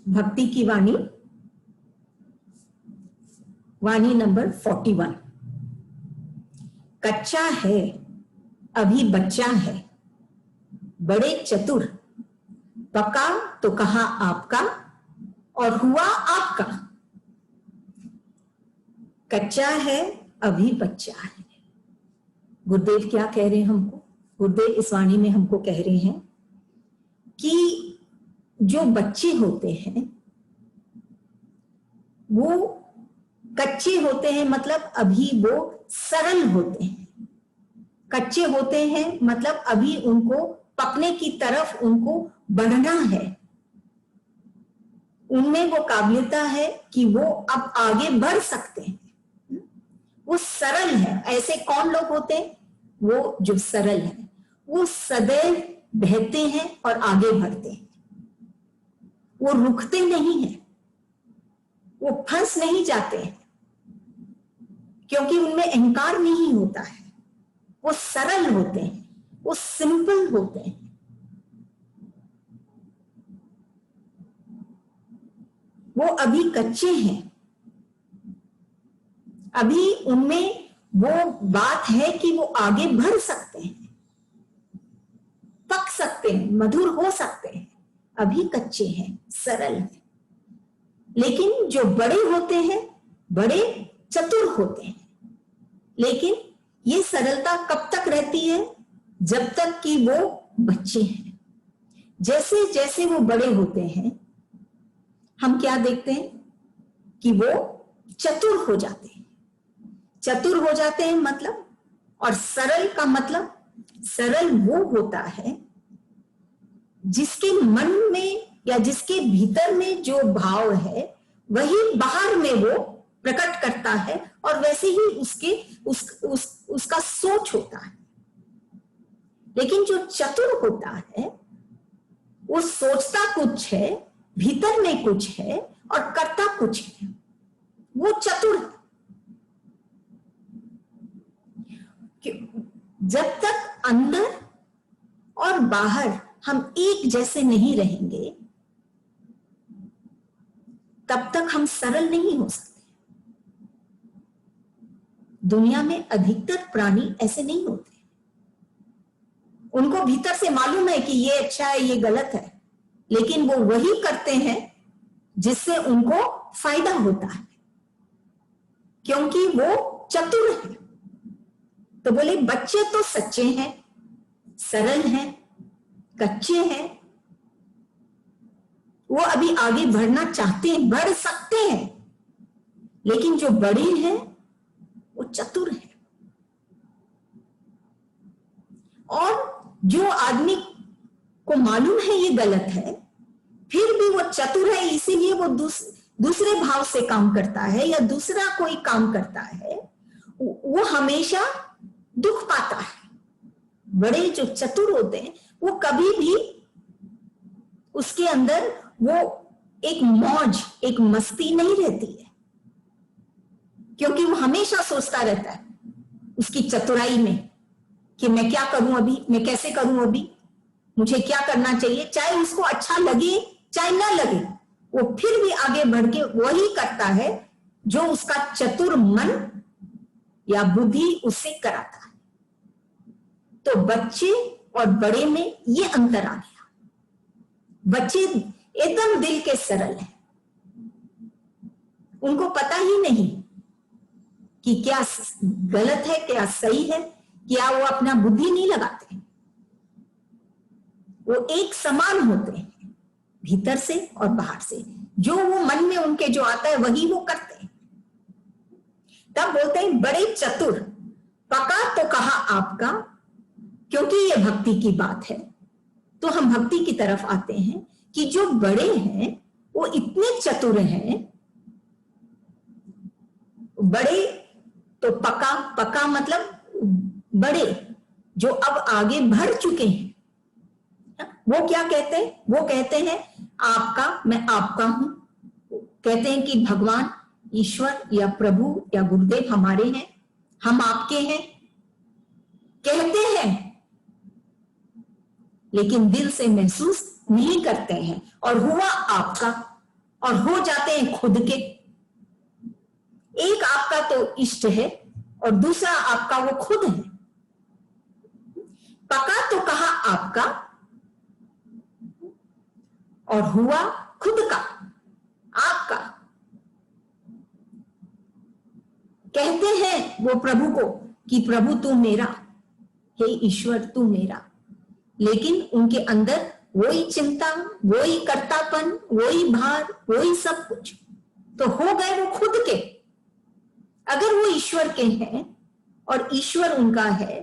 भक्ति की वाणी, वाणी नंबर 41। कच्चा है अभी बच्चा है, बड़े चतुर, पका तो कहा आपका और हुआ आपका। कच्चा है अभी बच्चा है। गुरुदेव क्या कह रहे हैं हमको? गुरुदेव इस वाणी में हमको कह रहे हैं कि जो बच्चे होते हैं वो कच्चे होते हैं, मतलब अभी वो सरल होते हैं। कच्चे होते हैं मतलब अभी उनको पकने की तरफ उनको बढ़ना है, उनमें वो काबिलियता है कि वो अब आगे बढ़ सकते हैं। वो सरल है। ऐसे कौन लोग होते हैं? वो जो सरल है, वो सदैव बहते हैं और आगे बढ़ते हैं। वो रुकते नहीं हैं, वो फंस नहीं जाते हैं, क्योंकि उनमें अहंकार नहीं होता है। वो सरल होते हैं, वो सिंपल होते हैं। वो अभी कच्चे हैं, अभी उनमें वो बात है कि वो आगे बढ़ सकते हैं, पक सकते हैं, मधुर हो सकते हैं। अभी कच्चे हैं, सरल हैं। लेकिन जो बड़े होते हैं, बड़े चतुर होते हैं। लेकिन ये सरलता कब तक रहती है? जब तक कि वो बच्चे हैं। जैसे जैसे वो बड़े होते हैं, हम क्या देखते हैं कि वो चतुर हो जाते हैं। चतुर हो जाते हैं मतलब, और सरल का मतलब, सरल वो होता है जिसके मन में या जिसके भीतर में जो भाव है वही बाहर में वो प्रकट करता है, और वैसे ही उसका सोच होता है। लेकिन जो चतुर होता है वो सोचता कुछ है, भीतर में कुछ है और करता कुछ है। वो चतुर है। जब तक अंदर और बाहर हम एक जैसे नहीं रहेंगे, तब तक हम सरल नहीं हो सकते। दुनिया में अधिकतर प्राणी ऐसे नहीं होते। उनको भीतर से मालूम है कि ये अच्छा है, ये गलत है, लेकिन वो वही करते हैं जिससे उनको फायदा होता है, क्योंकि वो चतुर है। तो बोले बच्चे तो सच्चे हैं, सरल हैं, कच्चे हैं। वो अभी आगे बढ़ना चाहते हैं, बढ़ सकते हैं। लेकिन जो बड़े हैं वो चतुर है। और जो आदमी को मालूम है ये गलत है, फिर भी वो चतुर है, इसीलिए वो दूसरे भाव से काम करता है या दूसरा कोई काम करता है, वो हमेशा दुख पाता है। बड़े जो चतुर होते हैं वो कभी भी उसके अंदर वो एक मौज, एक मस्ती नहीं रहती है, क्योंकि वो हमेशा सोचता रहता है उसकी चतुराई में कि मैं क्या करूं अभी, मैं कैसे करूं अभी, मुझे क्या करना चाहिए। चाहे उसको अच्छा लगे चाहे ना लगे, वो फिर भी आगे बढ़ के वही करता है जो उसका चतुर मन या बुद्धि उससे कराता है। तो बच्चे और बड़े में ये अंतर आ गया। बच्चे एकदम दिल के सरल हैं, उनको पता ही नहीं कि क्या गलत है क्या सही है, क्या वो अपना बुद्धि नहीं लगाते। वो एक समान होते हैं भीतर से और बाहर से। जो वो मन में उनके जो आता है वही वो करते हैं। तब बोलते हैं बड़े चतुर, पका तो कहा आपका, क्योंकि ये भक्ति की बात है। तो हम भक्ति की तरफ आते हैं कि जो बड़े हैं वो इतने चतुर हैं। बड़े तो पका, पका मतलब बड़े जो अब आगे बढ़ चुके हैं। वो क्या कहते हैं? वो कहते हैं आपका मैं आपका हूं। कहते हैं कि भगवान, ईश्वर या प्रभु या गुरुदेव हमारे हैं, हम आपके हैं, कहते हैं, लेकिन दिल से महसूस नहीं करते हैं। और हुआ आपका, और हो जाते हैं खुद के। एक आपका तो इष्ट है और दूसरा आपका वो खुद है। पका तो कहा आपका और हुआ खुद का, आपका। कहते हैं वो प्रभु को कि प्रभु तू मेरा, हे ईश्वर तू मेरा, लेकिन उनके अंदर वही चिंता, वही कर्तापन, वही भार, वही सब कुछ। तो हो गए वो खुद के। अगर वो ईश्वर के हैं और ईश्वर उनका है,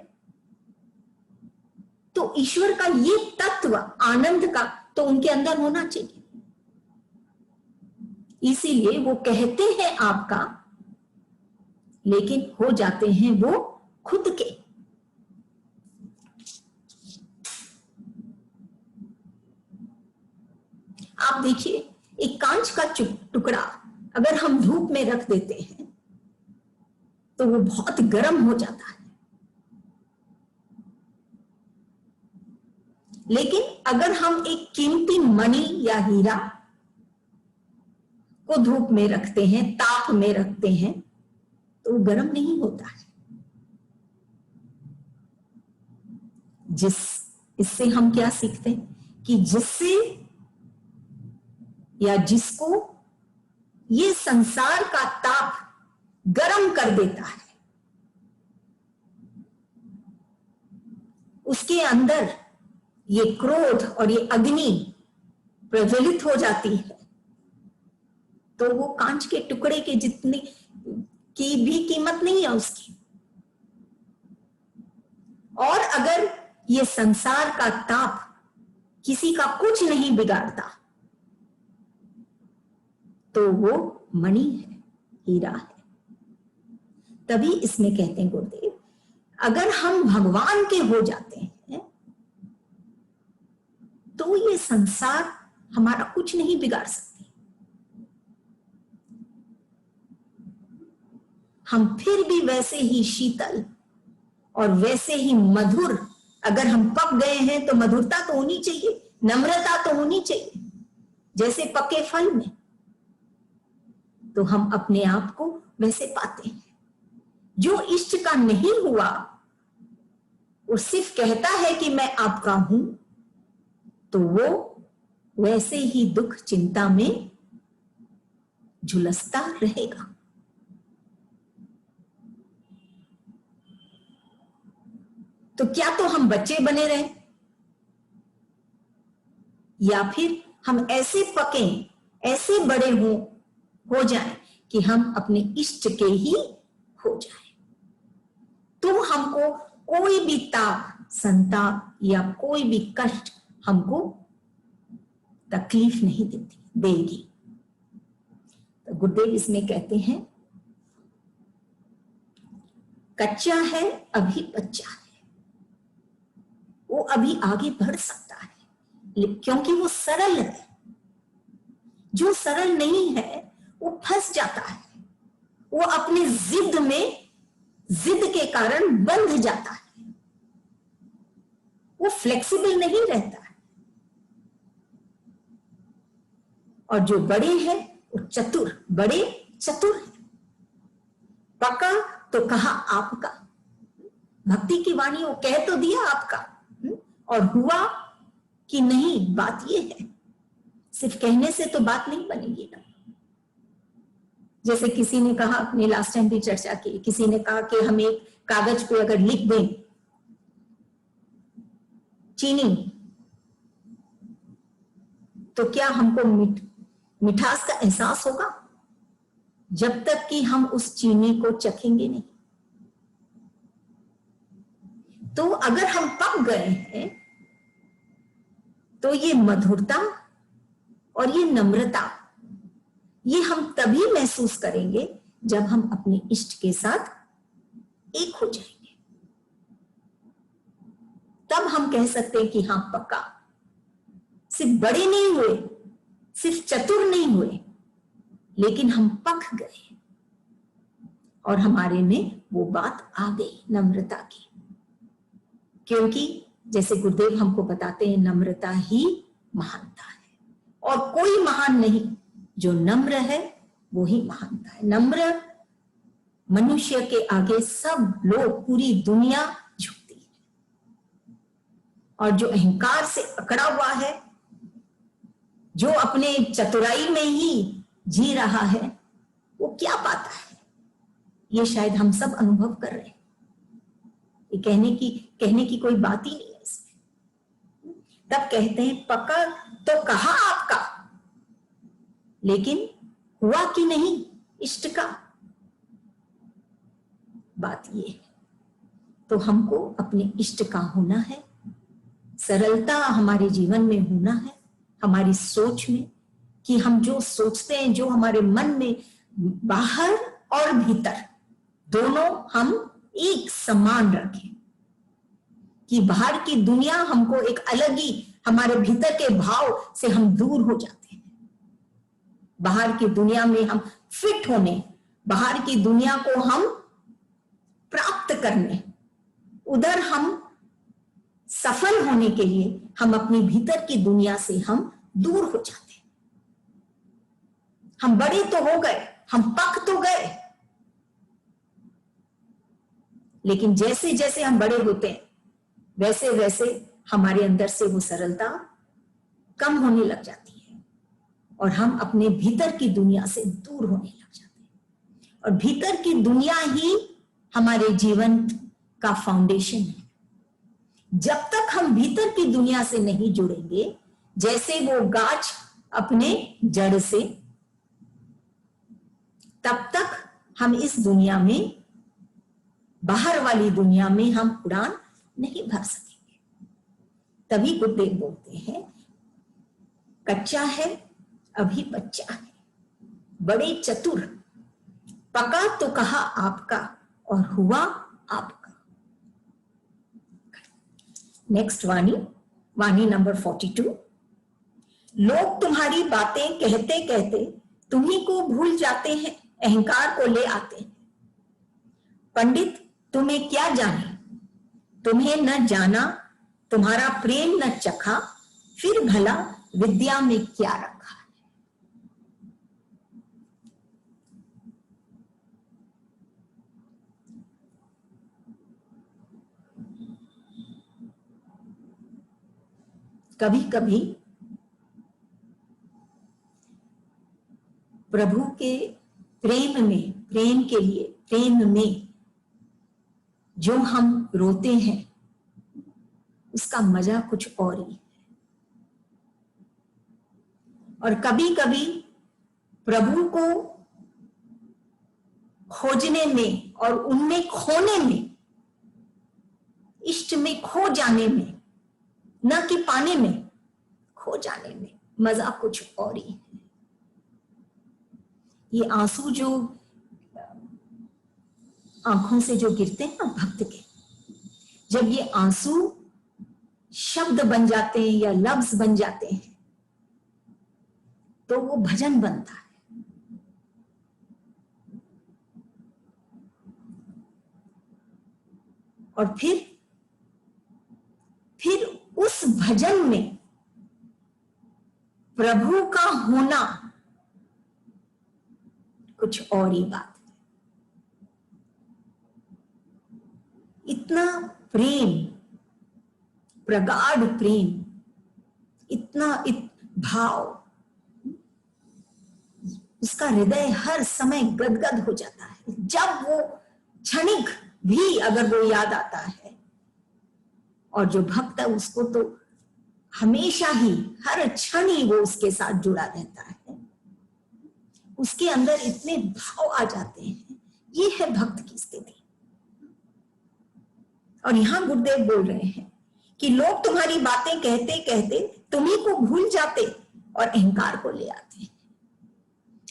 तो ईश्वर का ये तत्व आनंद का तो उनके अंदर होना चाहिए। इसीलिए वो कहते हैं आपका, लेकिन हो जाते हैं वो खुद के। आप देखिए, एक कांच का टुकड़ा अगर हम धूप में रख देते हैं तो वो बहुत गर्म हो जाता है, लेकिन अगर हम एक कीमती मणि या हीरा को धूप में रखते हैं, ताप में रखते हैं, तो वो गर्म नहीं होता है। इससे हम क्या सीखते हैं कि जिससे या जिसको ये संसार का ताप गर्म कर देता है, उसके अंदर ये क्रोध और ये अग्नि प्रज्वलित हो जाती है, तो वो कांच के टुकड़े के जितनी की भी कीमत नहीं है उसकी। और अगर ये संसार का ताप किसी का कुछ नहीं बिगाड़ता, तो वो मणि है, हीरा है। तभी इसमें कहते हैं गुरुदेव, अगर हम भगवान के हो जाते हैं तो ये संसार हमारा कुछ नहीं बिगाड़ सकती। हम फिर भी वैसे ही शीतल और वैसे ही मधुर, अगर हम पक गए हैं तो मधुरता तो होनी चाहिए, नम्रता तो होनी चाहिए, जैसे पके फल में, तो हम अपने आप को वैसे पाते हैं। जो इष्ट का नहीं हुआ, वो सिर्फ कहता है कि मैं आपका हूं, तो वो वैसे ही दुख चिंता में झुलसता रहेगा। तो क्या तो हम बच्चे बने रहे, या फिर हम ऐसे पकें, ऐसे बड़े हो जाएं कि हम अपने इष्ट के ही हो जाएं। तो हमको कोई भी ताप, संताप या कोई भी कष्ट हमको तकलीफ नहीं देगी। तो गुरुदेव इसमें कहते हैं, कच्चा है अभी बच्चा है, वो अभी आगे बढ़ सकता है, क्योंकि वो सरल है। जो सरल नहीं है वो फंस जाता है, वो अपने जिद के कारण बंध जाता है, वो फ्लेक्सिबल नहीं रहता है। और जो बड़े हैं वो बड़े चतुर हैं। पका तो कहा आपका, भक्ति की वाणी वो कह तो दिया आपका, और हुआ कि नहीं, बात ये है, सिर्फ कहने से तो बात नहीं बनेगी ना। जैसे किसी ने कहा, अपने लास्ट टाइम भी चर्चा की, किसी ने कहा कि हम एक कागज पे अगर लिख दें चीनी, तो क्या हमको मिठास का एहसास होगा? जब तक कि हम उस चीनी को चखेंगे नहीं। तो अगर हम पक गए हैं तो ये मधुरता और ये नम्रता, ये हम तभी महसूस करेंगे जब हम अपने इष्ट के साथ एक हो जाएंगे। तब हम कह सकते हैं कि हाँ पक्का, सिर्फ बड़े नहीं हुए, सिर्फ चतुर नहीं हुए, लेकिन हम पक गए और हमारे में वो बात आ गई नम्रता की। क्योंकि जैसे गुरुदेव हमको बताते हैं, नम्रता ही महानता है और कोई महान नहीं। जो नम्र है वो ही महानता है। नम्र मनुष्य के आगे सब लोग, पूरी दुनिया झुकती है। और जो अहंकार से अकड़ा हुआ है, जो अपने चतुराई में ही जी रहा है, वो क्या पाता है? ये शायद हम सब अनुभव कर रहे हैं। ये कहने की कोई बात ही नहीं है इसमें। तब कहते हैं पका तो कहा आपका, लेकिन हुआ कि नहीं इष्ट का। बात ये है, तो हमको अपने इष्ट का होना है, सरलता हमारे जीवन में होना है, हमारी सोच में, कि हम जो सोचते हैं, जो हमारे मन में, बाहर और भीतर दोनों हम एक समान रखें। कि बाहर की दुनिया हमको एक अलग ही, हमारे भीतर के भाव से हम दूर हो जाते हैं। बाहर की दुनिया में हम फिट होने, बाहर की दुनिया को हम प्राप्त करने, उधर हम सफल होने के लिए हम अपनी भीतर की दुनिया से हम दूर हो जाते हैं। हम बड़े तो हो गए, हम पक तो गए, लेकिन जैसे जैसे हम बड़े होते हैं वैसे वैसे हमारे अंदर से वो सरलता कम होने लग जाती है और हम अपने भीतर की दुनिया से दूर होने लग जाते हैं। और भीतर की दुनिया ही हमारे जीवन का फाउंडेशन है। जब तक हम भीतर की दुनिया से नहीं जुड़ेंगे, जैसे वो गाछ अपने जड़ से, तब तक हम इस दुनिया में, बाहर वाली दुनिया में हम उड़ान नहीं भर सकेंगे। तभी गुरुदेव बोलते हैं कच्चा है अभी बच्चा है, बड़े चतुर, पका तो कहा आपका और हुआ आपका। नेक्स्ट वाणी नंबर 42। लोग तुम्हारी बातें कहते कहते तुम्ही को भूल जाते हैं, अहंकार को ले आते हैं। पंडित तुम्हें क्या जाने, तुम्हें न जाना, तुम्हारा प्रेम न चखा, फिर भला विद्या में क्या रखा है। कभी कभी प्रभु के प्रेम में, प्रेम के लिए, प्रेम में जो हम रोते हैं उसका मजा कुछ और ही है। और कभी कभी प्रभु को खोजने में और उनमें खोने में, इष्ट में खो जाने में, न कि पाने में, खो जाने में मजा कुछ और ही है। ये आंसू जो आंखों से जो गिरते हैं ना भक्त के, जब ये आंसू शब्द बन जाते हैं या लफ्ज बन जाते हैं तो वो भजन बनता है। और फिर उस भजन में प्रभु का होना कुछ और ही बात है। इतना प्रेम, प्रगाढ़ प्रेम, इतना भाव, उसका हृदय हर समय गदगद हो जाता है। जब वो क्षणिक भी अगर वो याद आता है, और जो भक्त है उसको तो हमेशा ही, हर क्षण ही वो उसके साथ जुड़ा रहता है, उसके अंदर इतने भाव आ जाते हैं। ये है भक्त की स्थिति। और यहां गुरुदेव बोल रहे हैं कि लोग तुम्हारी बातें कहते कहते तुम्ही को भूल जाते और अहंकार को ले आते हैं।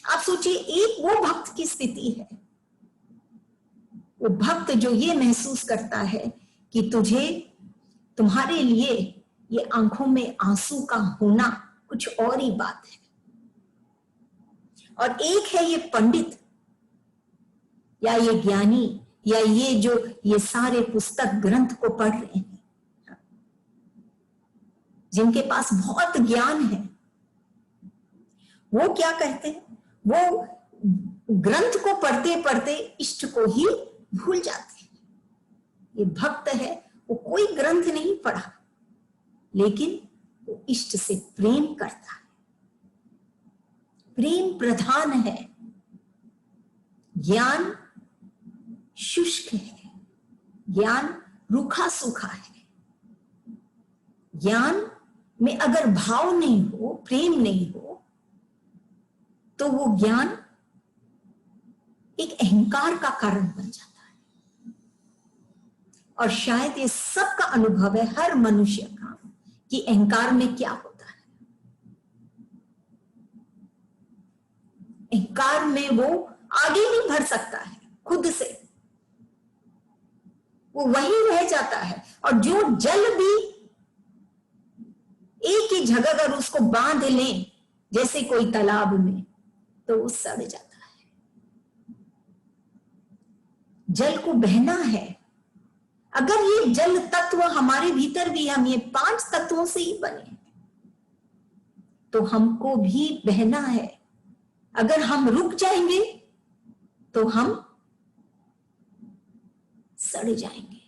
आप सोचिए, एक वो भक्त की स्थिति है, वो भक्त जो ये महसूस करता है कि तुम्हारे लिए ये आंखों में आंसू का होना कुछ और ही बात है। और एक है ये पंडित या ये ज्ञानी या ये सारे पुस्तक ग्रंथ को पढ़ रहे हैं, जिनके पास बहुत ज्ञान है, वो क्या कहते हैं, वो ग्रंथ को पढ़ते पढ़ते इष्ट को ही भूल जाते हैं। ये भक्त है, वो कोई ग्रंथ नहीं पढ़ा, लेकिन वो इष्ट से प्रेम करता है, प्रेम प्रधान है। ज्ञान शुष्क है, ज्ञान रूखा सूखा है। ज्ञान में अगर भाव नहीं हो, प्रेम नहीं हो, तो वो ज्ञान एक अहंकार का कारण बन जाता है। और शायद ये सबका अनुभव है हर मनुष्य का कि अहंकार में क्या होता है। अहंकार में वो आगे नहीं बढ़ सकता है, खुद से वो वही रह जाता है। और जो जल भी एक ही जगह अगर उसको बांध लें, जैसे कोई तालाब में, तो वो सड़ जाता है। जल को बहना है। अगर ये जल तत्व हमारे भीतर भी, हम ये 5 तत्वों से ही बने हैं, तो हमको भी बहना है। अगर हम रुक जाएंगे तो हम सड़ जाएंगे,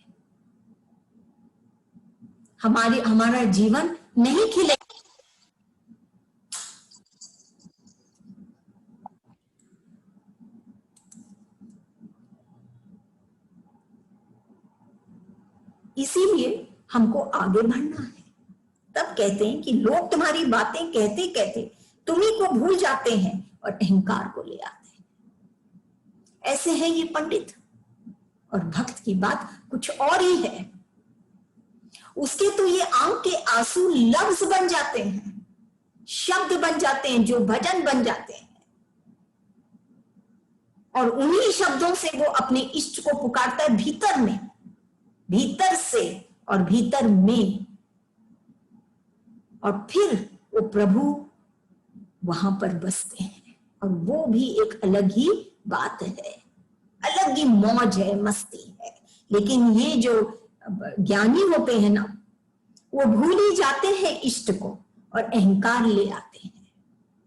हमारा जीवन नहीं खिलेगा। इसीलिए हमको आगे बढ़ना है। तब कहते हैं कि लोग तुम्हारी बातें कहते कहते तुम्ही को भूल जाते हैं और अहंकार को ले आते हैं। ऐसे है ये पंडित। और भक्त की बात कुछ और ही है। उसके तो ये आंख के आंसू लफ्ज बन जाते हैं, शब्द बन जाते हैं, जो भजन बन जाते हैं। और उन्हीं शब्दों से वो अपने इष्ट को पुकारता है, भीतर में, भीतर से और भीतर में। और फिर वो प्रभु वहां पर बसते हैं। और वो भी एक अलग ही बात है, अलग ही मौज है, मस्ती है। लेकिन ये जो ज्ञानी होते हैं ना, वो भूल ही जाते हैं इष्ट को और अहंकार ले आते हैं।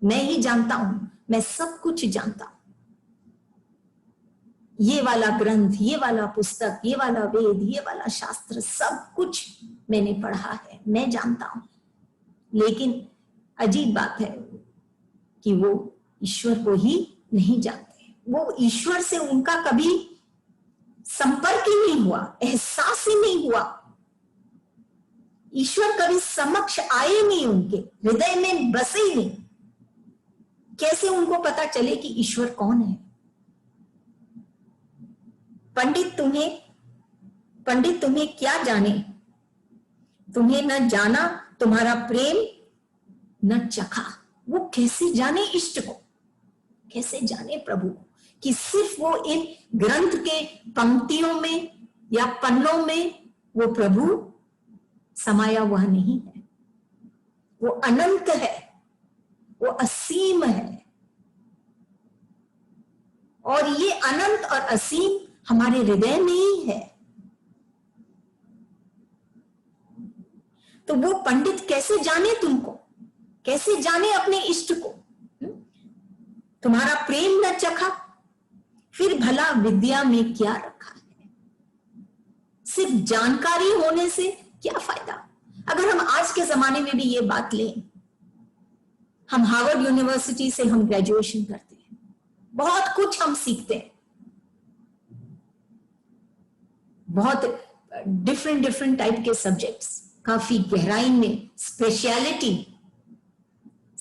मैं ही जानता हूं, मैं सब कुछ जानता हूं, ये वाला ग्रंथ, ये वाला पुस्तक, ये वाला वेद, ये वाला शास्त्र, सब कुछ मैंने पढ़ा है, मैं जानता हूं। लेकिन अजीब बात है कि वो ईश्वर को ही नहीं जानते। वो ईश्वर से उनका कभी संपर्क ही नहीं हुआ, एहसास ही नहीं हुआ। ईश्वर कभी समक्ष आए नहीं, उनके हृदय में बसे ही नहीं। कैसे उनको पता चले कि ईश्वर कौन है? पंडित तुम्हें क्या जाने, तुम्हें न जाना तुम्हारा प्रेम न चखा। वो कैसे जाने इष्ट को, कैसे जाने प्रभु को, कि सिर्फ वो इन ग्रंथ के पंक्तियों में या पन्नों में वो प्रभु समाया हुआ नहीं है। वो अनंत है, वो असीम है। और ये अनंत और असीम हमारे हृदय में ही है। तो वो पंडित कैसे जाने तुमको, कैसे जाने अपने इष्ट को? तुम्हारा प्रेम न चखा, फिर भला विद्या में क्या रखा है? सिर्फ जानकारी होने से क्या फायदा? अगर हम आज के जमाने में भी ये बात लें, हम हार्वर्ड यूनिवर्सिटी से हम ग्रेजुएशन करते हैं, बहुत कुछ हम सीखते हैं, बहुत डिफरेंट टाइप के सब्जेक्ट्स, काफी गहराई में, स्पेशलिटी,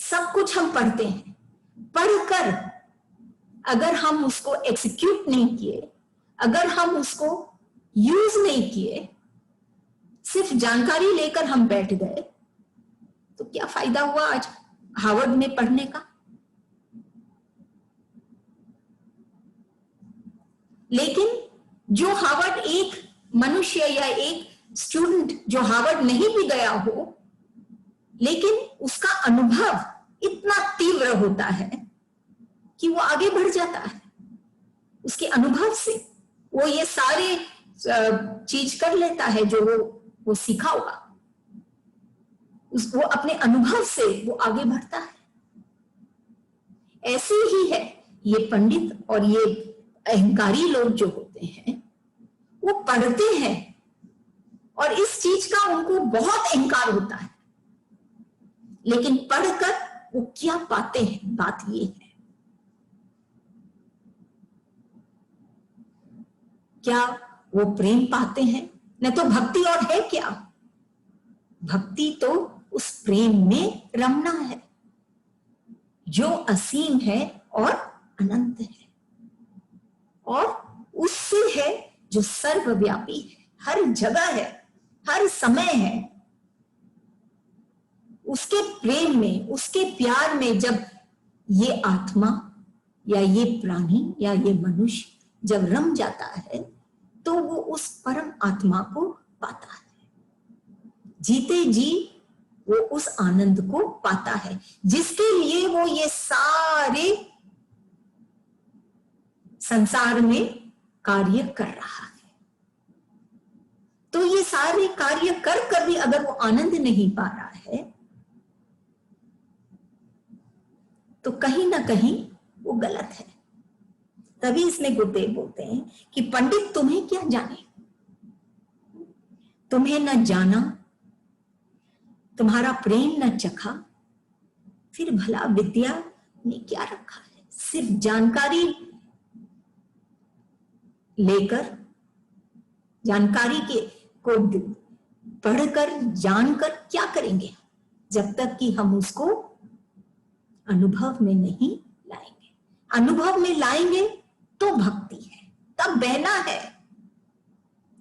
सब कुछ हम पढ़ते हैं। पढ़कर अगर हम उसको एग्जीक्यूट नहीं किए, अगर हम उसको यूज नहीं किए, सिर्फ जानकारी लेकर हम बैठ गए, तो क्या फायदा हुआ आज हार्वर्ड में पढ़ने का? लेकिन जो हार्वर्ड, एक मनुष्य या एक स्टूडेंट जो हार्वर्ड नहीं भी गया हो, लेकिन उसका अनुभव इतना तीव्र होता है कि वो आगे बढ़ जाता है। उसके अनुभव से वो ये सारे चीज कर लेता है जो वो सीखा होगा। वो अपने अनुभव से वो आगे बढ़ता है। ऐसे ही है ये पंडित और ये अहंकारी लोग जो होते हैं, वो पढ़ते हैं और इस चीज का उनको बहुत अहंकार होता है, लेकिन पढ़कर वो क्या पाते हैं, बात ये है। क्या वो प्रेम पाते हैं? न तो भक्ति और है क्या? भक्ति तो उस प्रेम में रमना है जो असीम है और अनंत है, और उससे है जो सर्वव्यापी है, हर जगह है, हर समय है। उसके प्रेम में, उसके प्यार में जब ये आत्मा या ये प्राणी या ये मनुष्य जब रम जाता है तो वो उस परम आत्मा को पाता है। जीते जी वो उस आनंद को पाता है जिसके लिए वो ये सारे संसार में कार्य कर रहा है। तो ये सारे कार्य कर कर भी अगर वो आनंद नहीं पा रहा है तो कहीं ना कहीं वो गलत है। तभी इसमें गुरुदेव बोलते हैं कि पंडित तुम्हें क्या जाने, तुम्हें न जाना, तुम्हारा प्रेम न चखा, फिर भला विद्या ने क्या रखा है। सिर्फ जानकारी लेकर, जानकारी के को पढ़कर जानकर क्या करेंगे जब तक कि हम उसको अनुभव में नहीं लाएंगे। अनुभव में लाएंगे तो भक्ति है, तब बहना है,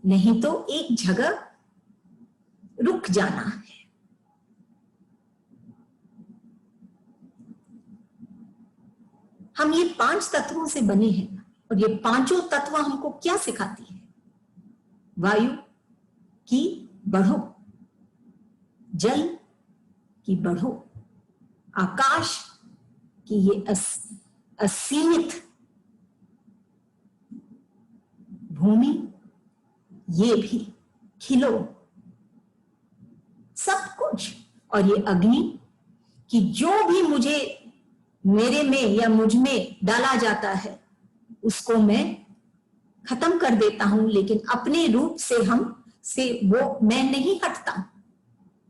नहीं तो एक जगह रुक जाना है। हम ये 5 तत्वों से बने हैं और ये पांचों तत्व हमको क्या सिखाती है? वायु की बढ़ो, जल की बढ़ो, आकाश की ये असीमित, भूमि ये भी खिलो, सब कुछ, और ये अग्नि कि जो भी मुझे मेरे में या मुझ में डाला जाता है उसको मैं खत्म कर देता हूं, लेकिन अपने रूप से वो मैं नहीं हटता।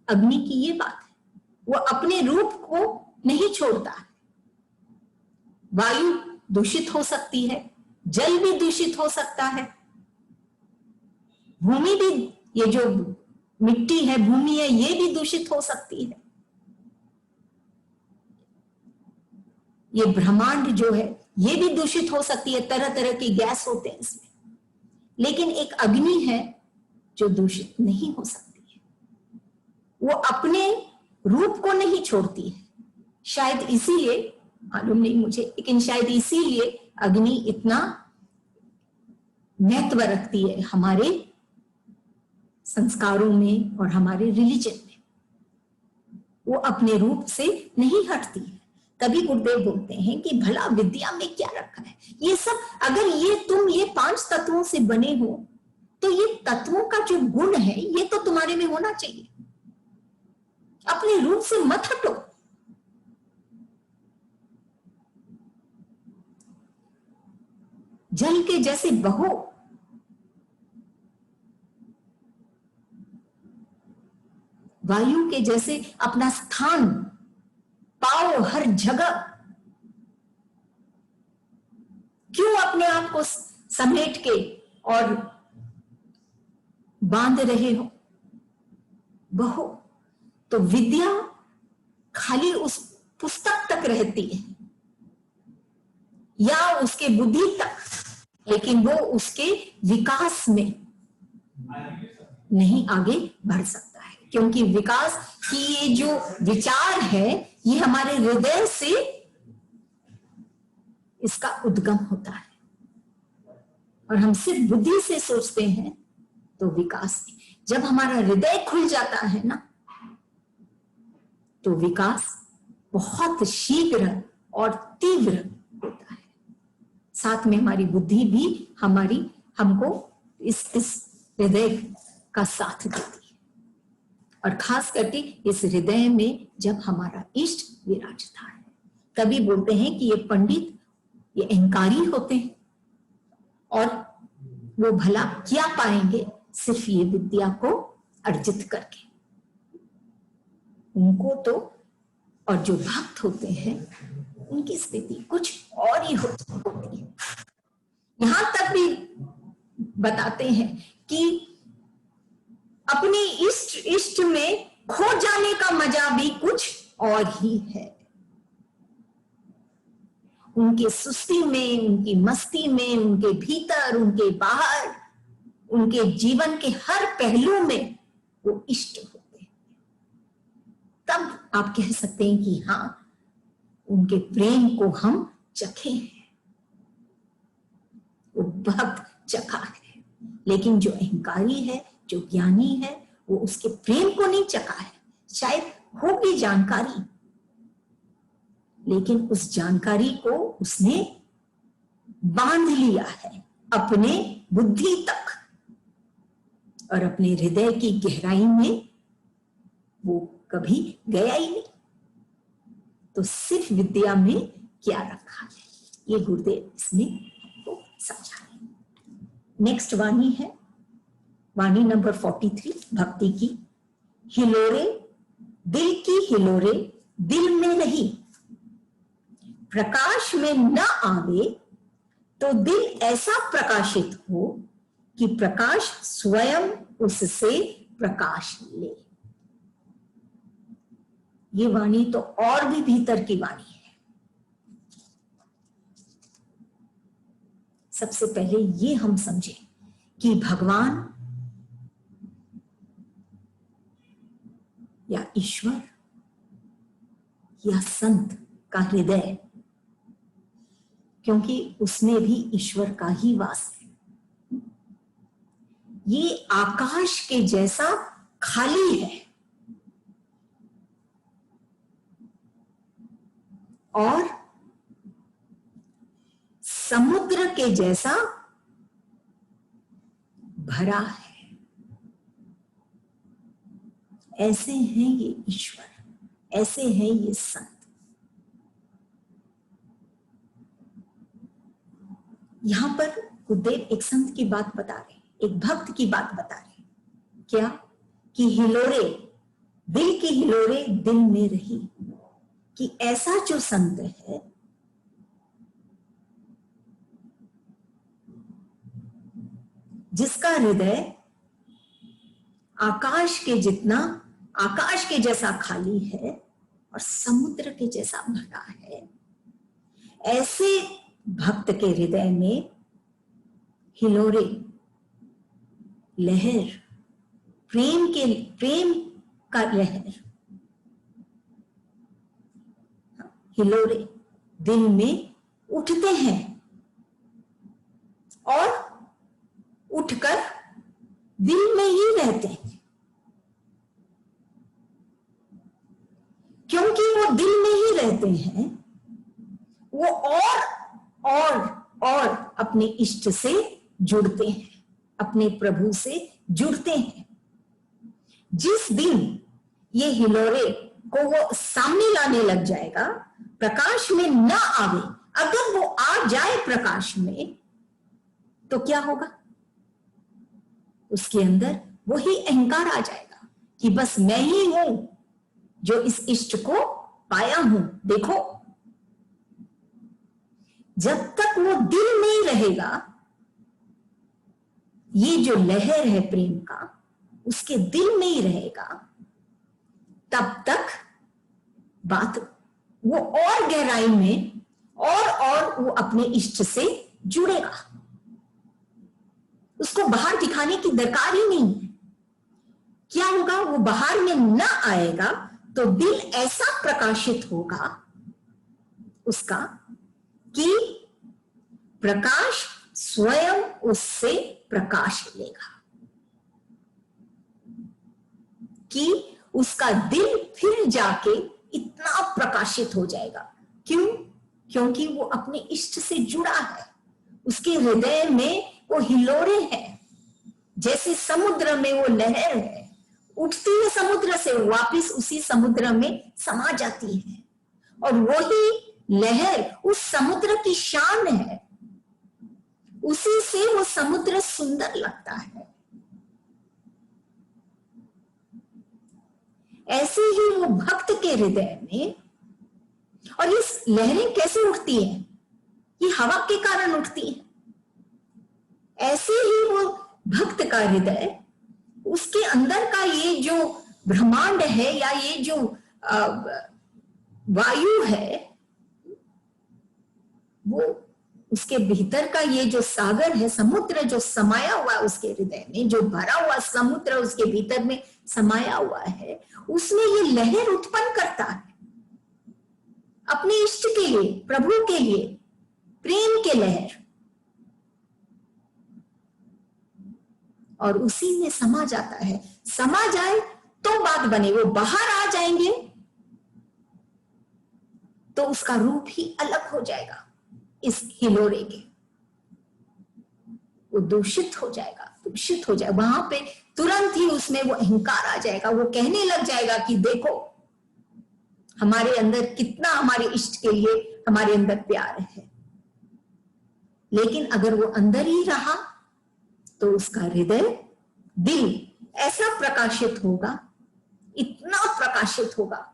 अग्नि की ये बात है, वो अपने रूप को नहीं छोड़ता। वायु दूषित हो सकती है, जल भी दूषित हो सकता है, भूमि भी, ये जो मिट्टी है, भूमि है, ये भी दूषित हो सकती है। ये ब्रह्मांड जो है ये भी दूषित हो सकती है, तरह तरह की गैस होते हैं इसमें, लेकिन एक अग्नि है जो दूषित नहीं हो सकती है, वो अपने रूप को नहीं छोड़ती है। शायद इसीलिए, मालूम नहीं मुझे, लेकिन शायद इसीलिए अग्नि इतना महत्व रखती है हमारे संस्कारों में और हमारे रिलीजन में। वो अपने रूप से नहीं हटती है। तभी गुरुदेव बोलते हैं कि भला विद्या में क्या रखा है। ये सब, अगर ये तुम ये 5 तत्वों से बने हो तो ये तत्वों का जो गुण है ये तो तुम्हारे में होना चाहिए। अपने रूप से मत हटो। जल के जैसे बहो, वायु के जैसे अपना स्थान पाओ हर जगह। क्यों अपने आप को समेट के और बांध रहे हो? बहो। तो विद्या खाली उस पुस्तक तक रहती है या उसके बुद्धि तक, लेकिन वो उसके विकास में नहीं आगे बढ़ सकता है, क्योंकि विकास की ये जो विचार है ये हमारे हृदय से इसका उद्गम होता है, और हम सिर्फ बुद्धि से सोचते हैं तो विकास नहीं। जब हमारा हृदय खुल जाता है ना तो विकास बहुत शीघ्र और तीव्र होता है। साथ में हमारी बुद्धि भी हमको इस हृदय का साथ देती है, और खास करके इस हृदय में जब हमारा इष्ट विराजता है तभी बोलते हैं कि ये पंडित ये अहंकारी होते हैं और वो भला क्या पाएंगे सिर्फ ये विद्या को अर्जित करके। उनको तो, और जो भक्त होते हैं उनकी स्थिति कुछ और ही होती है। यहां तक भी बताते हैं कि अपने इष्ट में खो जाने का मजा भी कुछ और ही है। उनके सुस्ती में, उनकी मस्ती में, उनके भीतर, उनके बाहर, उनके जीवन के हर पहलू में वो इष्ट होते हैं। तब आप कह सकते हैं कि हाँ, उनके प्रेम को हम चखे हैं, वो भक्त चखा है। लेकिन जो अहंकारी है, जो ज्ञानी है, वो उसके प्रेम को नहीं चखा है। शायद होगी जानकारी, लेकिन उस जानकारी को उसने बांध लिया है अपने बुद्धि तक, और अपने हृदय की गहराई में वो कभी गया ही नहीं। तो सिर्फ विद्या में क्या रखा है, ये गुरुदेव इसमें तो समझा है। नेक्स्ट वाणी है वाणी नंबर 43 भक्ति की। हिलोरे दिल की हिलोरे दिल में रही, प्रकाश में न आवे तो दिल ऐसा प्रकाशित हो कि प्रकाश स्वयं उससे प्रकाश ले। ये वाणी तो और भी भीतर की वाणी है। सबसे पहले ये हम समझें कि भगवान या ईश्वर या संत का हृदय, क्योंकि उसमें भी ईश्वर का ही वास है, ये आकाश के जैसा खाली है और समुद्र के जैसा भरा है। ऐसे हैं ये ईश्वर, ऐसे हैं ये संत। यहां पर गुरुदेव एक संत की बात बता रहे, एक भक्त की बात बता रहे। क्या? कि हिलोरे दिल की हिलोरे दिल में रही, कि ऐसा जो संत है जिसका हृदय आकाश के जितना, आकाश के जैसा खाली है और समुद्र के जैसा भरा है, ऐसे भक्त के हृदय में हिलोरे, लहर, प्रेम का लहर, हिलोरे दिल में उठते हैं और उठकर दिल में ही रहते हैं। क्योंकि वो दिल में ही रहते हैं, वो और अपने इष्ट से जुड़ते हैं, अपने प्रभु से जुड़ते हैं। जिस दिन ये हिलोरे को वो सामने लाने लग जाएगा, प्रकाश में न आवे, अगर वो आ जाए प्रकाश में, तो क्या होगा? उसके अंदर वही अहंकार आ जाएगा कि बस मैं ही हूं जो इस इष्ट को पाया हूं। देखो, जब तक वो दिल नहीं रहेगा, ये जो लहर है प्रेम का, उसके दिल में ही रहेगा, तब तक बात वो और गहराई में और वो अपने इष्ट से जुड़ेगा। उसको बाहर दिखाने की दरकार ही नहीं है। क्या होगा? वो बाहर में न आएगा तो दिल ऐसा प्रकाशित होगा उसका कि प्रकाश स्वयं उससे प्रकाश लेगा, कि उसका दिल फिर जाके इतना प्रकाशित हो जाएगा। क्यों? क्योंकि वो अपने इष्ट से जुड़ा है। उसके हृदय में वो हिलोरे हैं, जैसे समुद्र में वो लहर है, उठती है समुद्र से, वापिस उसी समुद्र में समा जाती है, और वही लहर उस समुद्र की शान है, उसी से वो समुद्र सुंदर लगता है। ऐसे ही वो भक्त के हृदय में, और ये लहरें कैसे उठती हैं? ये हवा के कारण उठती हैं। ऐसे ही वो भक्त का हृदय, उसके अंदर का ये जो ब्रह्मांड है या ये जो वायु है, वो उसके भीतर का ये जो सागर है, समुद्र जो समाया हुआ है उसके हृदय में, जो भरा हुआ समुद्र उसके भीतर में समाया हुआ है, उसमें ये लहर उत्पन्न करता है अपने इष्ट के लिए, प्रभु के लिए, प्रेम के लहर, और उसी में समा जाता है। समा जाए तो बात बने, वो बाहर आ जाएंगे तो उसका रूप ही अलग हो जाएगा इस हिलोरे के, वो दूषित हो जाएगा, दूषित हो जाएगा। वहां पे तुरंत ही उसमें वो अहंकार आ जाएगा, वो कहने लग जाएगा कि देखो हमारे अंदर कितना, हमारे इष्ट के लिए हमारे अंदर प्यार है। लेकिन अगर वो अंदर ही रहा तो उसका हृदय, दिल ऐसा प्रकाशित होगा, इतना प्रकाशित होगा,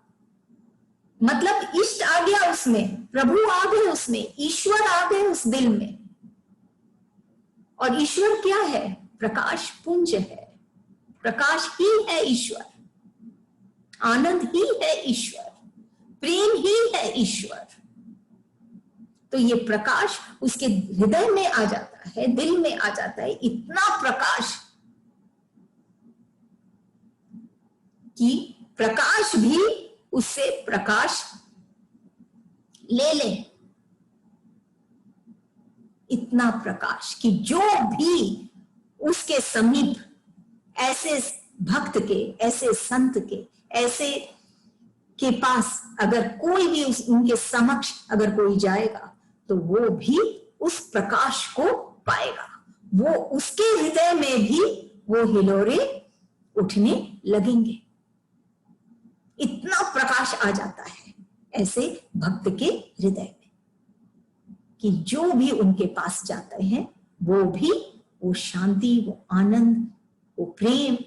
मतलब इष्ट आ गया उसमें, प्रभु आ गए उसमें, ईश्वर आ गए उस दिल में। और ईश्वर क्या है? प्रकाश पुंज है, प्रकाश ही है ईश्वर, आनंद ही है ईश्वर, प्रेम ही है ईश्वर। तो ये प्रकाश उसके हृदय में आ जाता है, दिल में आ जाता है, इतना प्रकाश कि प्रकाश भी उससे प्रकाश ले ले, इतना प्रकाश कि जो भी उसके समीप ऐसे भक्त के, ऐसे संत के, ऐसे के पास अगर कोई भी उनके समक्ष अगर कोई जाएगा तो वो भी उस प्रकाश को पाएगा, वो उसके हृदय में भी वो हिलोरे उठने लगेंगे। इतना प्रकाश आ जाता है ऐसे भक्त के हृदय में कि जो भी उनके पास जाते हैं वो भी वो शांति, वो आनंद, वो प्रेम,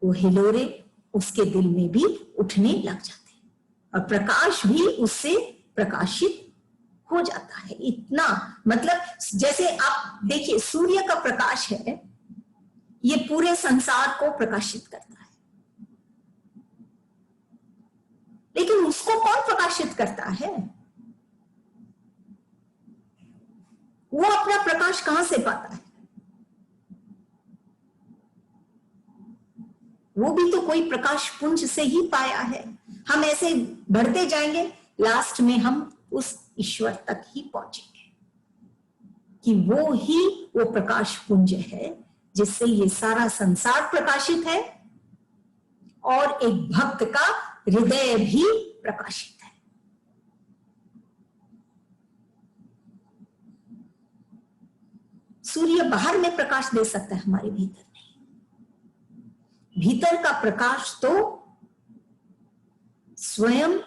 वो हिलोरे उसके दिल में भी उठने लग जाते हैं और प्रकाश भी उससे प्रकाशित हो जाता है। इतना, मतलब जैसे आप देखिए सूर्य का प्रकाश है, ये पूरे संसार को प्रकाशित करता है, लेकिन उसको कौन प्रकाशित करता है? वो अपना प्रकाश कहां से पाता है? वो भी तो कोई प्रकाश पुंज से ही पाया है। हम ऐसे बढ़ते जाएंगे, लास्ट में हम उस ईश्वर तक ही पहुंचेंगे कि वो ही वो प्रकाश पुंज है जिससे ये सारा संसार प्रकाशित है और एक भक्त का हृदय भी प्रकाशित है। सूर्य बाहर में प्रकाश दे सकता है, हमारे भीतर नहीं। भीतर का प्रकाश तो स्वयं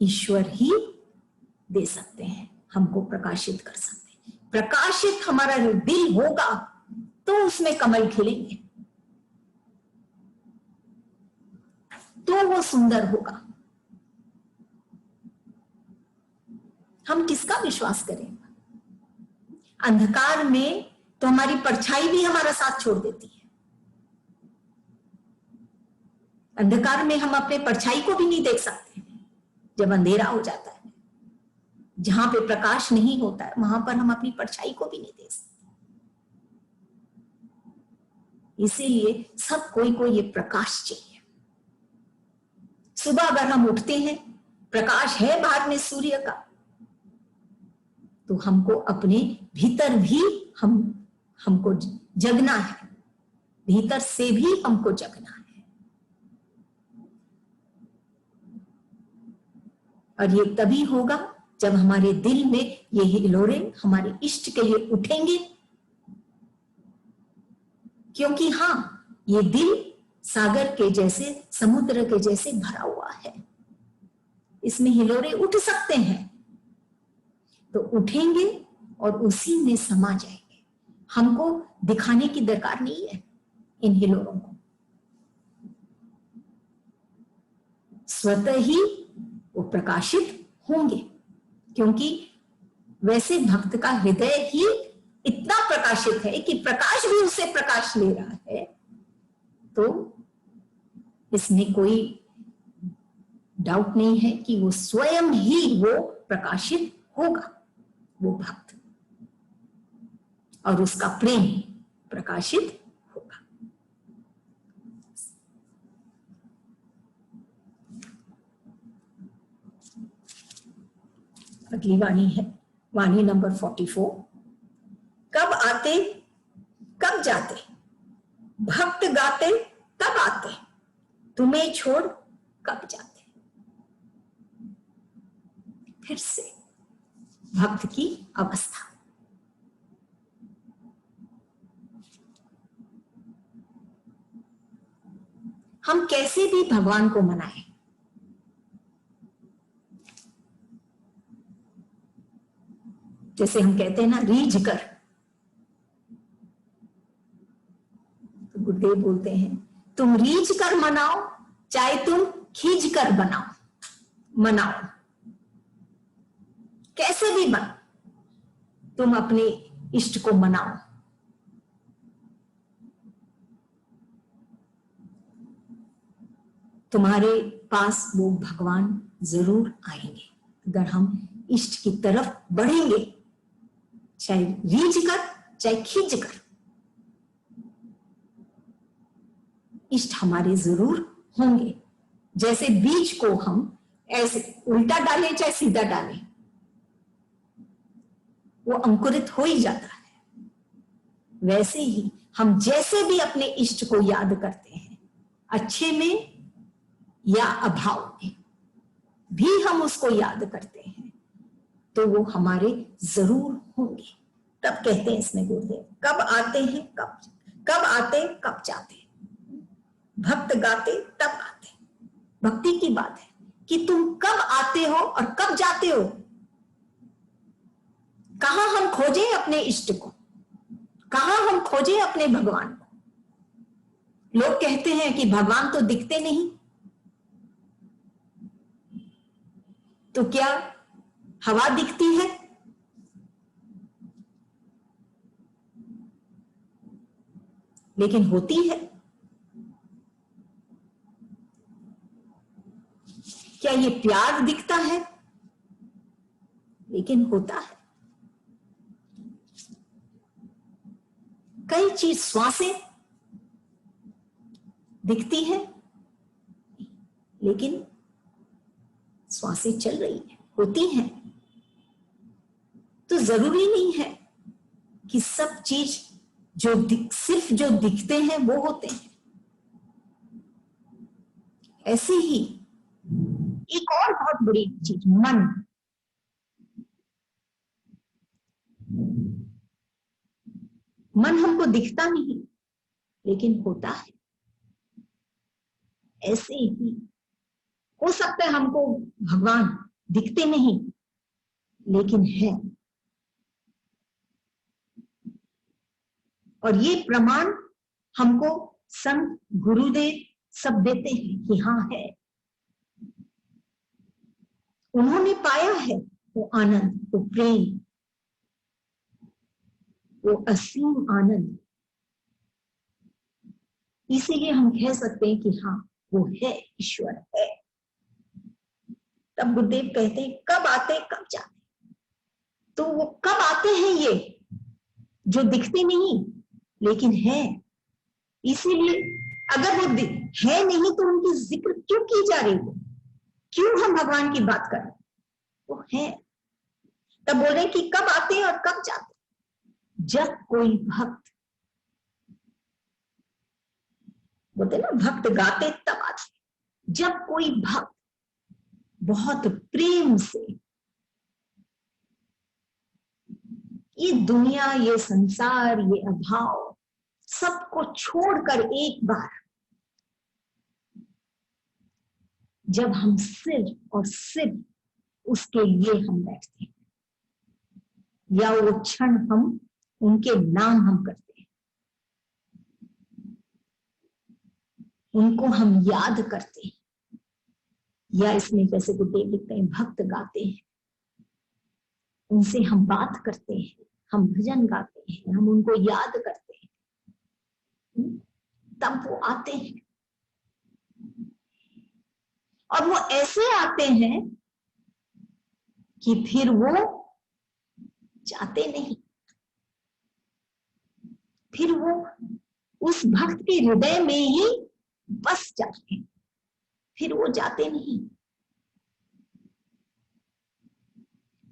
ईश्वर ही दे सकते हैं, हमको प्रकाशित कर सकते हैं। प्रकाशित हमारा दिल होगा तो उसमें कमल खिलेंगे, तो वो सुंदर होगा। हम किसका विश्वास करें? अंधकार में तो हमारी परछाई भी हमारा साथ छोड़ देती है। अंधकार में हम अपने परछाई को भी नहीं देख सकते। जब अंधेरा हो जाता है, जहां पे प्रकाश नहीं होता है, वहां पर हम अपनी परछाई को भी नहीं देख सकते। इसीलिए सब कोई को ये प्रकाश चाहिए। सुबह अगर हम उठते हैं, प्रकाश है बाहर में सूर्य का, तो हमको अपने भीतर भी हमको जगना है, भीतर से भी हमको जगना है। और ये तभी होगा जब हमारे दिल में ये हिलोरे हमारे इष्ट के लिए उठेंगे, क्योंकि हाँ, ये दिल सागर के जैसे, समुद्र के जैसे भरा हुआ है। इसमें हिलोरे उठ सकते हैं तो उठेंगे और उसी में समा जाएंगे। हमको दिखाने की दरकार नहीं है इन हिलोरों को, स्वतः ही वो प्रकाशित होंगे, क्योंकि वैसे भक्त का हृदय ही इतना प्रकाशित है कि प्रकाश भी उससे प्रकाश ले रहा है, तो इसमें कोई डाउट नहीं है कि वो स्वयं ही वो प्रकाशित होगा, वो भक्त, और उसका प्रेम प्रकाशित होगा। अगली वाणी है वाणी नंबर 44। कब आते कब जाते, भक्त गाते तब आते, तुम्हें छोड़ कब जाते। फिर से भक्त की अवस्था। हम कैसे भी भगवान को मनाएं, जैसे हम कहते हैं ना रीझ कर, तो गुरुदेव बोलते हैं तुम रीझ कर मनाओ चाहे तुम खींच कर मनाओ, कैसे भी बनो, तुम अपने इष्ट को मनाओ। तुम्हारे पास वो भगवान जरूर आएंगे अगर हम इष्ट की तरफ बढ़ेंगे, चाहे रीझ कर चाहे खींच कर, इष्ट हमारे जरूर होंगे। जैसे बीज को हम ऐसे उल्टा डालें चाहे सीधा डालें, वो अंकुरित हो ही जाता है। वैसे ही हम जैसे भी अपने इष्ट को याद करते हैं, अच्छे में या अभाव में भी हम उसको याद करते हैं, तो वो हमारे जरूर होंगे। तब कहते हैं इसमें गुरुदेव कब आते हैं कब आते कब जाते, भक्त गाते तब आते। भक्ति की बात है कि तुम कब आते हो और कब जाते हो। कहां हम खोजें अपने इष्ट को, कहां हम खोजें अपने भगवान को। लोग कहते हैं कि भगवान तो दिखते नहीं, तो क्या हवा दिखती है? लेकिन होती है। क्या ये प्यार दिखता है? लेकिन होता है। कई चीज श्वासें दिखती है, लेकिन श्वासें चल रही है, होती हैं। तो जरूरी नहीं है कि सब चीज सिर्फ जो दिखते हैं वो होते हैं। ऐसे ही एक और बहुत बड़ी चीज मन हमको दिखता नहीं लेकिन होता है। ऐसे ही हो सकता है हमको भगवान दिखते नहीं लेकिन है, और ये प्रमाण हमको संत गुरुदेव सब देते हैं कि हाँ है, उन्होंने पाया है वो आनंद, वो प्रेम, वो असीम आनंद। इसीलिए हम कह सकते हैं कि हाँ वो है, ईश्वर है। तब गुरुदेव कहते हैं कब आते कब जाते। तो वो कब आते हैं ये जो दिखते नहीं लेकिन है। इसीलिए अगर वो है नहीं तो उनकी जिक्र क्यों की जा रही है, क्यों हम भगवान की बात कर रहे हैं? वो है। तब बोल रहे कि कब आते हैं और कब जाते। जब कोई भक्त, बोलते ना भक्त गाते तब आते, जब कोई भक्त बहुत प्रेम से ये दुनिया, ये संसार, ये अभाव सबको छोड़कर एक बार जब हम सिर्फ और सिर्फ उसके लिए हम बैठते हैं, या वो क्षण हम उनके नाम हम करते हैं, उनको हम याद करते हैं, या इसमें जैसे गुरुदेव लिखते हैं भक्त गाते हैं, उनसे हम बात करते हैं, हम भजन गाते हैं, हम उनको याद करते हैं, तब वो आते हैं। और वो ऐसे आते हैं कि फिर वो जाते नहीं, फिर वो उस भक्त के हृदय में ही बस जाते हैं, फिर वो जाते नहीं।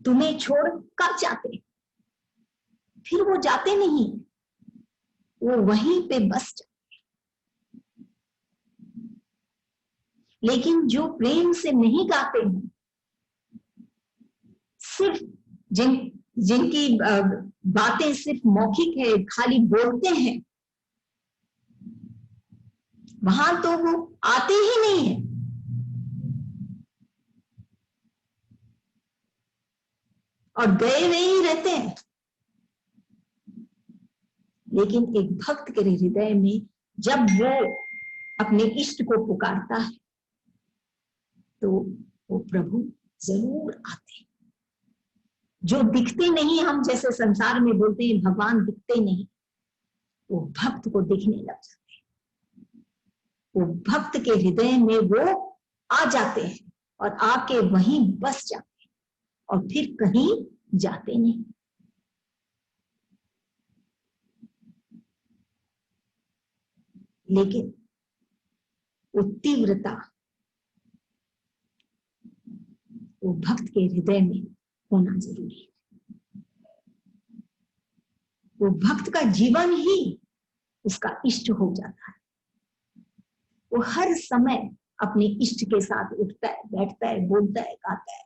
तुम्हें छोड़ कब जाते, फिर वो जाते नहीं, वो वहीं पे बस जाते। लेकिन जो प्रेम से नहीं गाते हैं, सिर्फ जिनकी बातें सिर्फ मौखिक है, खाली बोलते हैं, वहां तो वो आते ही नहीं है। और गए हुए ही रहते हैं। लेकिन एक भक्त के हृदय में जब वो अपने इष्ट को पुकारता है तो वो प्रभु जरूर आते हैं। जो दिखते नहीं, हम जैसे संसार में बोलते हैं भगवान दिखते नहीं, वो भक्त को दिखने लग जाते हैं। वो भक्त के हृदय में वो आ जाते हैं और आके वहीं बस जाते हैं और फिर कहीं जाते नहीं। लेकिन वो तीव्रता वो भक्त के हृदय में होना जरूरी है। वो भक्त का जीवन ही उसका इष्ट हो जाता है। वो हर समय अपने इष्ट के साथ उठता है, बैठता है, बोलता है, गाता है,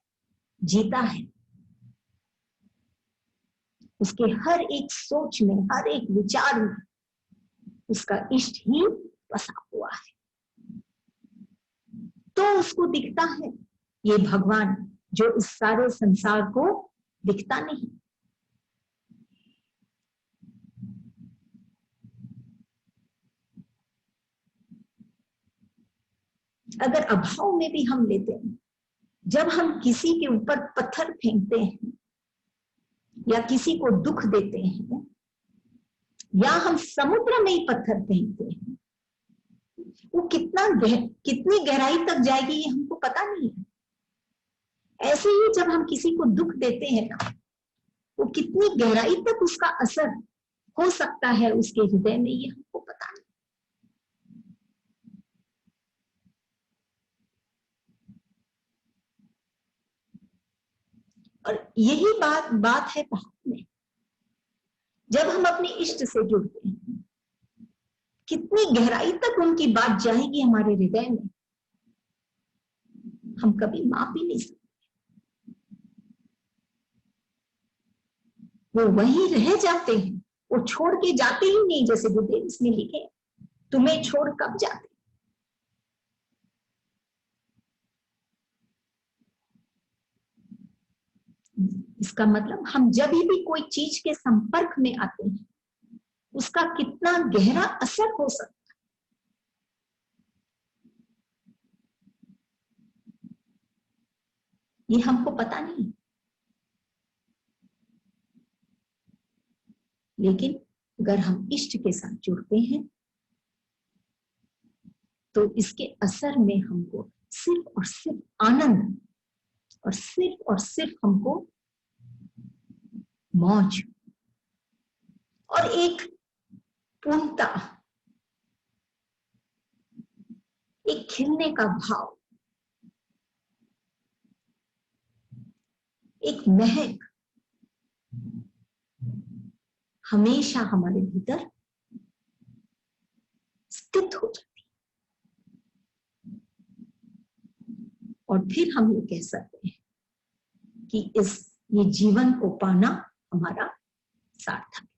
जीता है। उसके हर एक सोच में, हर एक विचार में उसका इष्ट ही बसा हुआ है। तो उसको दिखता है ये भगवान जो इस सारे संसार को दिखता नहीं। अगर अभाव में भी हम लेते हैं, जब हम किसी के ऊपर पत्थर फेंकते हैं या किसी को दुख देते हैं या हम समुद्र में ही पत्थर फेंकते हैं, वो कितनी गहराई तक जाएगी ये हमको पता नहीं है। ऐसे ही जब हम किसी को दुख देते हैं ना, वो कितनी गहराई तक उसका असर हो सकता है उसके हृदय में, ये हमको पता नहीं। और यही बात है भक्त में। जब हम अपने इष्ट से जुड़ते हैं, कितनी गहराई तक उनकी बात जाएगी हमारे हृदय में, हम कभी माप ही नहीं सकते। वो वहीं रह जाते हैं, वो छोड़ के जाते ही नहीं। जैसे गुरुदेव इसमें लिखे, तुम्हें छोड़ कब जाते। इसका मतलब हम जब भी कोई चीज के संपर्क में आते हैं, उसका कितना गहरा असर हो सकता है, ये हमको पता नहीं। लेकिन अगर हम इष्ट के साथ जुड़ते हैं तो इसके असर में हमको सिर्फ और सिर्फ आनंद और सिर्फ हमको मौज और एक पूर्णता, एक खिलने का भाव, एक महक हमेशा हमारे भीतर स्थित हो जाती। और फिर हम ये कह सकते हैं कि ये जीवन को पाना हमारा सार्थक है।